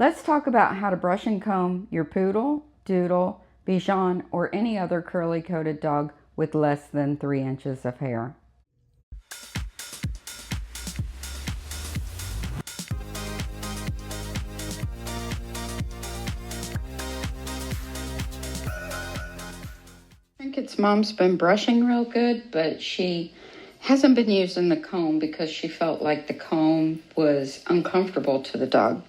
Let's talk about how to brush and comb your Poodle, Doodle, Bichon, or any other curly-coated dog with less than 3 inches of hair. I think its mom's been brushing real good, but she hasn't been using the comb because she felt like the comb was uncomfortable to the dog.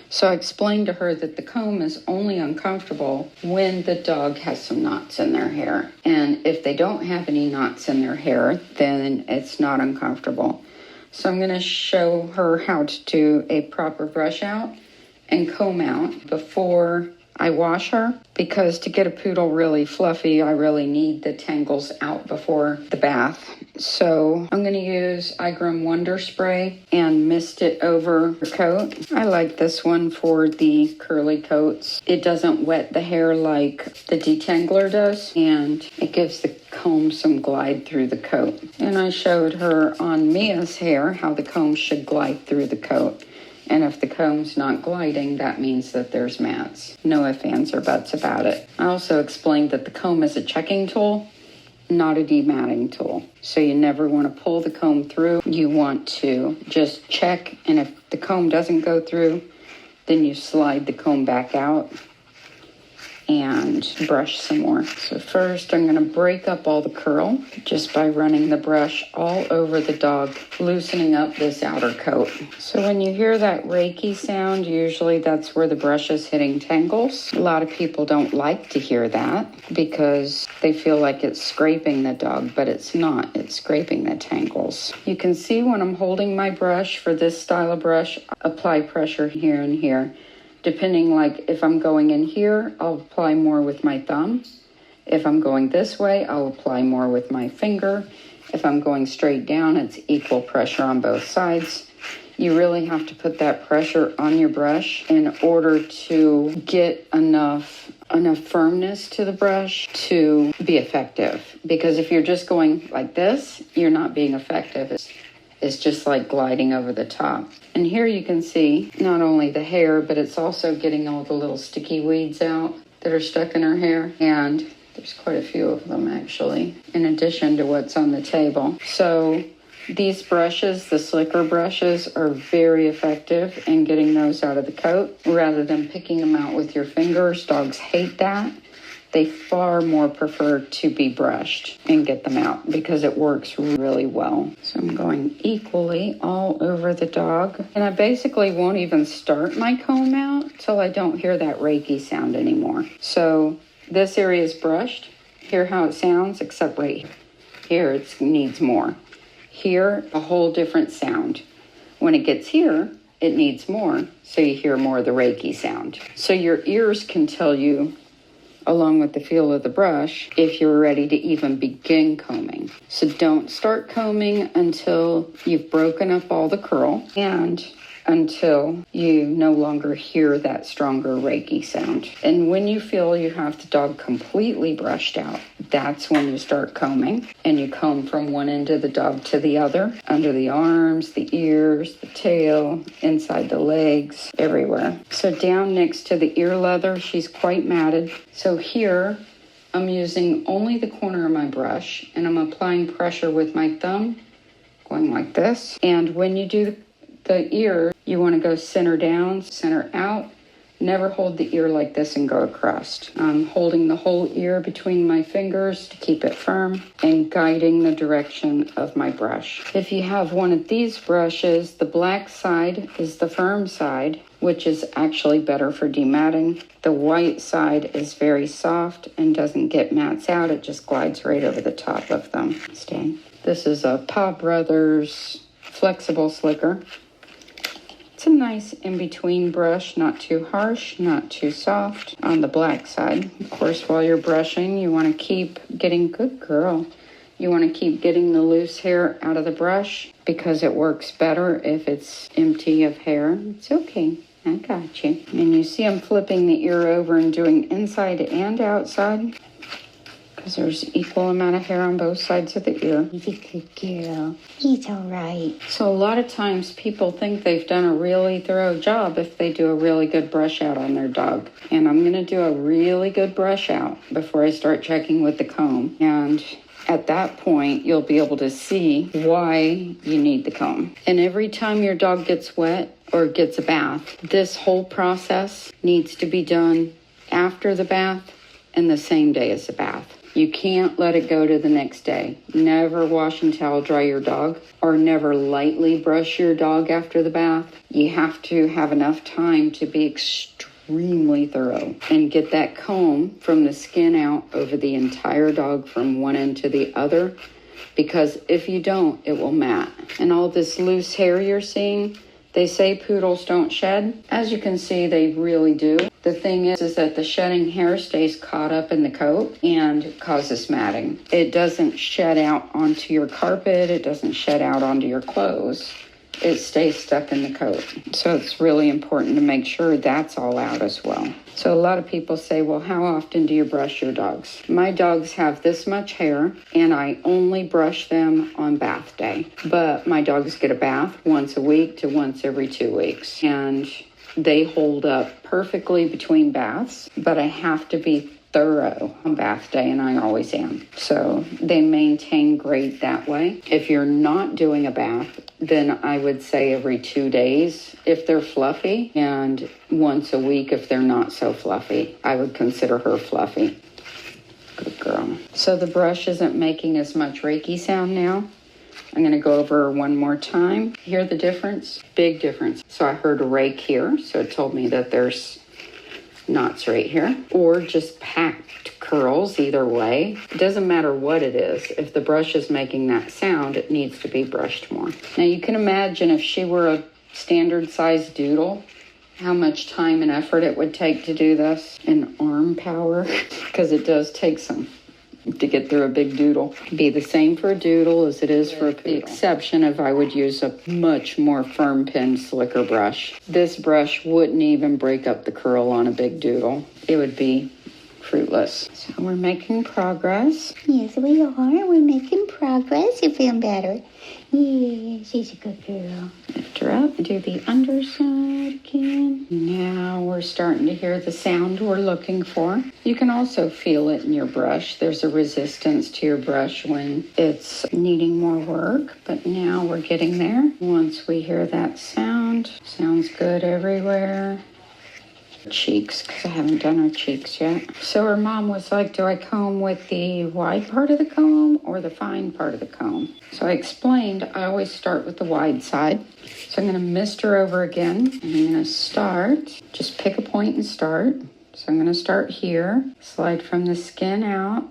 So I explained to her that the comb is only uncomfortable when the dog has some knots in their hair. And if they don't have any knots in their hair, then it's not uncomfortable. So I'm going to show her how to do a proper brush out and comb out before I wash her, because to get a poodle really fluffy, I really need the tangles out before the bath. So I'm going to use Grooming Wonder Spray and mist it over her coat. I like this one for the curly coats. It doesn't wet the hair like the detangler does, and it gives the comb some glide through the coat. And I showed her on Mia's hair how the comb should glide through the coat. And if the comb's not gliding, that means that there's mats. No ifs, ands, or buts about it. I also explained that the comb is a checking tool, not a dematting tool. So you never want to pull the comb through. You want to just check, and if the comb doesn't go through, then you slide the comb back out and brush some more. So first I'm going to break up all the curl just by running the brush all over the dog, loosening up this outer coat. So when you hear that Reiki sound, usually that's where the brush is hitting tangles. A lot of people don't like to hear that because they feel like it's scraping the dog, but it's not. It's scraping the tangles. You can see when I'm holding my brush for this style of brush, apply pressure here and here. Depending, like if I'm going in here, I'll apply more with my thumb. If I'm going this way, I'll apply more with my finger. If I'm going straight down, it's equal pressure on both sides. You really have to put that pressure on your brush in order to get enough firmness to the brush to be effective. Because if you're just going like this, you're not being effective. It's just like gliding over the top. And here you can see not only the hair, but it's also getting all the little sticky weeds out that are stuck in her hair. And there's quite a few of them actually, in addition to what's on the table. So these brushes, the slicker brushes, are very effective in getting those out of the coat rather than picking them out with your fingers. Dogs hate that. They far more prefer to be brushed and get them out because it works really well. So I'm going equally all over the dog. And I basically won't even start my comb out till I don't hear that Reiki sound anymore. So this area is brushed. Hear how it sounds, except right here it needs more. Here, a whole different sound. When it gets here, it needs more, so you hear more of the Reiki sound. So your ears can tell you, along with the feel of the brush, if you're ready to even begin combing. So don't start combing until you've broken up all the curl and until you no longer hear that stronger Reiki sound. And when you feel you have the dog completely brushed out, that's when you start combing. And you comb from one end of the dog to the other, under the arms, the ears, the tail, inside the legs, everywhere. So down next to the ear leather, she's quite matted. So here, I'm using only the corner of my brush, and I'm applying pressure with my thumb, going like this. And when you do the ear, you want to go center down, center out. Never hold the ear like this and go across. I'm holding the whole ear between my fingers to keep it firm and guiding the direction of my brush. If you have one of these brushes, the black side is the firm side, which is actually better for dematting. The white side is very soft and doesn't get mats out. It just glides right over the top of them. This is a Paw Brothers flexible slicker. It's a nice in-between brush, not too harsh, not too soft on the black side. Of course, while you're brushing, you want to keep getting, good girl, you want to keep getting the loose hair out of the brush because it works better if it's empty of hair. It's okay, I got you. And you see I'm flipping the ear over and doing inside and outside. because there's equal amount of hair on both sides of the ear. He's a good girl. He's all right. So a lot of times people think they've done a really thorough job if they do a really good brush out on their dog. And I'm going to do a really good brush out before I start checking with the comb. And at that point, you'll be able to see why you need the comb. And every time your dog gets wet or gets a bath, this whole process needs to be done after the bath and the same day as the bath. You can't let it go to the next day. Never wash and towel dry your dog, or never lightly brush your dog after the bath. You have to have enough time to be extremely thorough and get that comb from the skin out over the entire dog from one end to the other, because if you don't, it will mat. And all this loose hair you're seeing, they say poodles don't shed. As you can see, they really do. The thing is that the shedding hair stays caught up in the coat and causes matting. It doesn't shed out onto your carpet. It doesn't shed out onto your clothes. It stays stuck in the coat. So it's really important to make sure that's all out as well. So a lot of people say, well, how often do you brush your dogs? My dogs have this much hair, and I only brush them on bath day. But my dogs get a bath once a week to once every 2 weeks. And they hold up perfectly between baths, but I have to be thorough on bath day, and I always am. So they maintain great that way. If you're not doing a bath, then I would say every 2 days if they're fluffy, and once a week if they're not so fluffy. I would consider her fluffy. Good girl. So the brush isn't making as much Reiki sound now. I'm going to go over one more time. Hear the difference? Big difference. So I heard a rake here, so it told me that there's knots right here, or just packed curls. Either way, it doesn't matter what it is. If the brush is making that sound, it needs to be brushed more. Now you can imagine if she were a standard size Doodle, how much time and effort it would take to do this, and arm power, because it does take some to get through a big Doodle. It'd be the same for a Doodle as it is for a Poodle. The exception if I would use a much more firm pin, slicker brush. This brush wouldn't even break up the curl on a big Doodle. It would be fruitless. So we're making progress. Yes, we are. We're making progress. You're feeling better. Yeah, she's a good girl. Lift her up. Do the underside again. Now we're starting to hear the sound we're looking for. You can also feel it in your brush. There's a resistance to your brush when it's needing more work, but now we're getting there. Once we hear that sound, sounds good everywhere. Cheeks, because I haven't done her cheeks yet. So her mom was like, do I comb with the wide part of the comb or the fine part of the comb? So I explained I always start with the wide side. So I'm going to mist her over again, and I'm going to start, just pick a point and start. So I'm going to start here, slide from the skin out.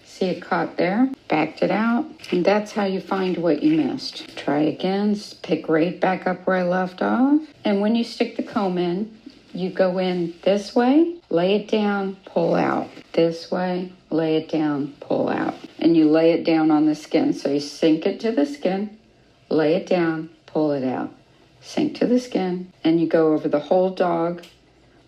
See it caught there, backed it out, and that's how you find what you missed. Try again, pick right back up where I left off, and when you stick the comb in, you go in this way, lay it down, pull out. This way, lay it down, pull out. And you lay it down on the skin. So you sink it to the skin, lay it down, pull it out. Sink to the skin, and you go over the whole dog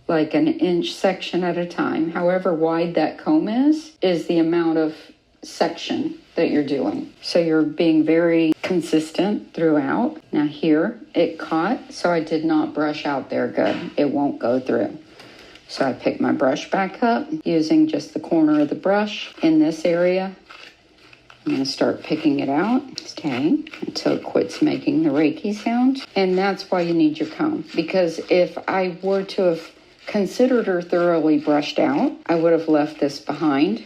like an inch section at a time. However wide that comb is the amount of section that you're doing. So you're being very consistent throughout. Now here, it caught, so I did not brush out there good. It won't go through. So I pick my brush back up using just the corner of the brush in this area. I'm going to start picking it out, stay until it quits making the Reiki sound. And that's why you need your comb. Because if I were to have considered her thoroughly brushed out, I would have left this behind.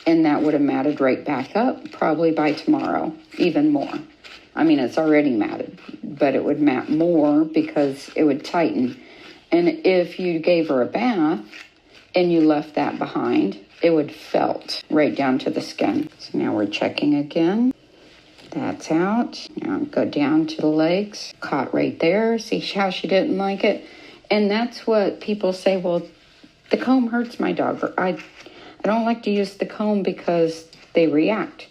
And that would have matted right back up, probably by tomorrow, even more. I mean, it's already matted, but it would mat more because it would tighten. And if you gave her a bath and you left that behind, it would felt right down to the skin. So now we're checking again. That's out. Now go down to the legs. Caught right there. See how she didn't like it? And that's what people say, well, the comb hurts my dog. Or I don't like to use the comb because they react.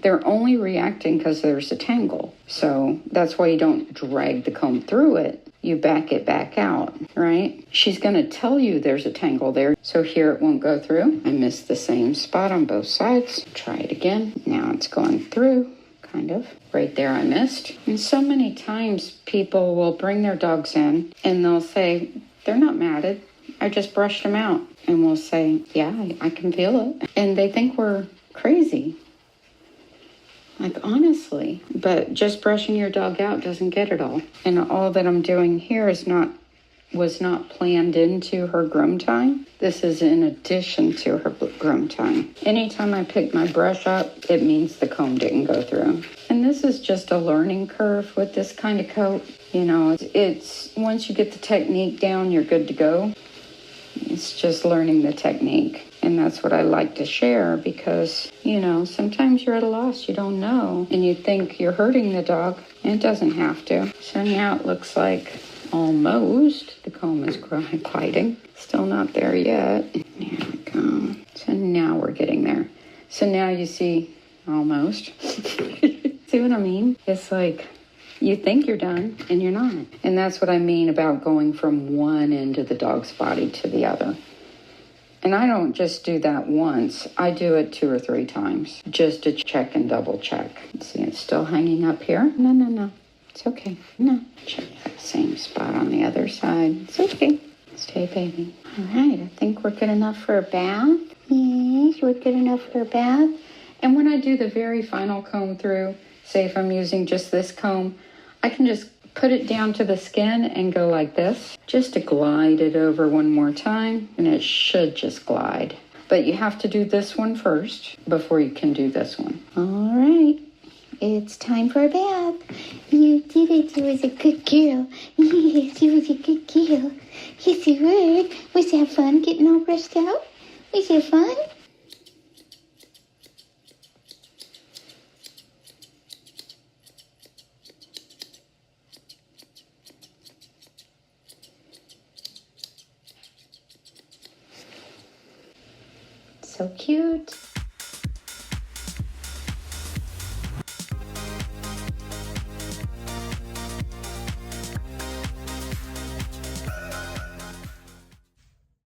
They're only reacting because there's a tangle. So that's why you don't drag the comb through it. you back it back out, right? She's going to tell you there's a tangle there. So here it won't go through. I missed the same spot on both sides. Try it again. Now it's going through, kind of. Right there I missed. And so many times people will bring their dogs in and they'll say, they're not matted. I just brushed them out. And we'll say, yeah, I can feel it. And they think we're crazy. Like, honestly. But just brushing your dog out doesn't get it all. And all that I'm doing here was not planned into her groom time. This is in addition to her groom time. Anytime I pick my brush up, it means the comb didn't go through. And this is just a learning curve with this kind of coat. You know, it's once you get the technique down, you're good to go. It's just learning the technique. And that's what I like to share because, you know, sometimes you're at a loss. You don't know. And you think you're hurting the dog. And it doesn't have to. So now it looks like almost the comb is gliding. Still not there yet. There we go. So now we're getting there. So now you see almost. See what I mean? It's like you think you're done and you're not. And that's what I mean about going from one end of the dog's body to the other. And I don't just do that once. I do it 2 or 3 times just to check and double check. See, it's still hanging up here. No. It's okay. No. Check that same spot on the other side. It's okay. Stay, baby. All right. I think we're good enough for a bath. Yes, we're good enough for a bath. And when I do the very final comb through, say if I'm using just this comb, I can just put it down to the skin and go like this, just to glide it over one more time, and it should just glide. But you have to do this one first before you can do this one. All right, it's time for a bath. You did it. You was a good girl. Yes, you was a good girl. Yes, you were. Was that fun getting all brushed out? Was that fun? So cute.